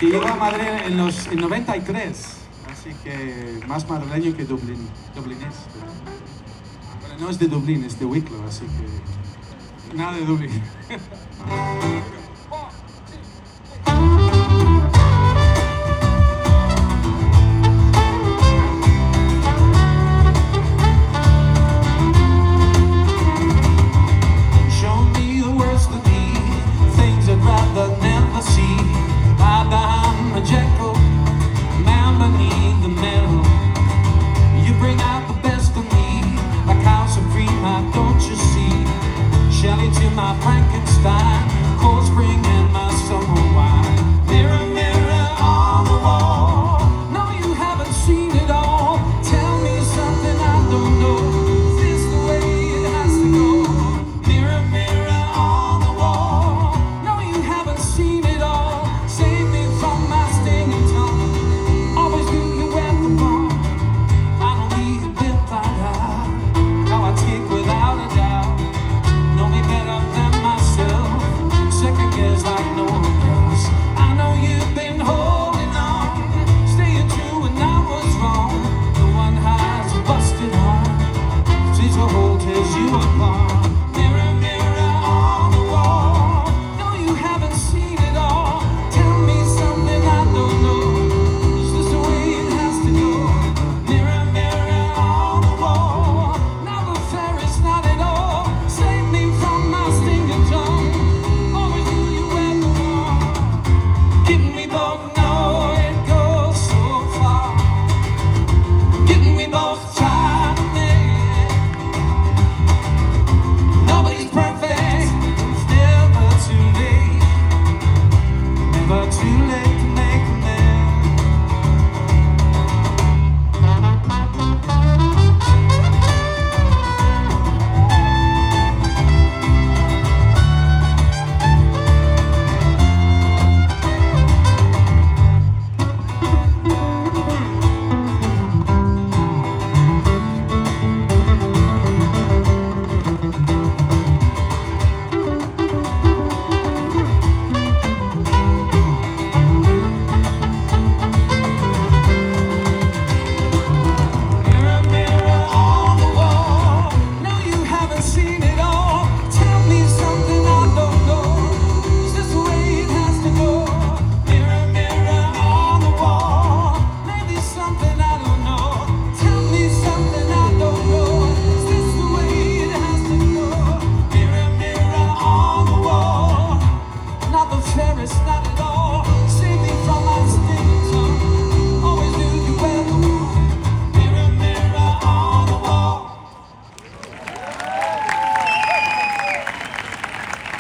Y llegó a Madrid en 93, así que más madrileño que dublinés. Bueno, no es de Dublín, es de Wicklow, así que nada de Dublín. JEKYLL, man beneath the metal. You bring out the best of me, like CAUSA, PRIMA, don't you see? Shelley to my Frankenstein, cold spring and my summer wine. Mirror, mirror on the wall, no, you haven't seen it all. Tell me something I don't know. Is this the way it has to go? Mirror, mirror on the wall, no, you haven't seen it all. Save me from my stinging tongue. Always do you at the wrong. I don't need a bit like that. How I take without a doubt. Know me better than myself. Second guess like no one else. I know you've been holding on, staying true when I was wrong. The one has a busted heart, sees a hole, tears you apart. Mirror, mirror on the wall, no, you haven't seen it all. Tell me something I don't know. Is this the way it has to go? Mirror, mirror on the wall, now the fairest not at all. Save me from my stinging tongue. Always do you ever wrong. Didn't we both know it goes so far? Didn't we both try to make it? Nobody's perfect, it's never too late. Never too late to make amends. Mirror, mirror on the wall, no, you haven't seen it all. Tell me something I don't know. Is this the way it has to go? Mirror, mirror on the wall, maybe something I don't know. Tell me something I don't know. Is this the way it has to go? Mirror, mirror on the wall, not the fairest.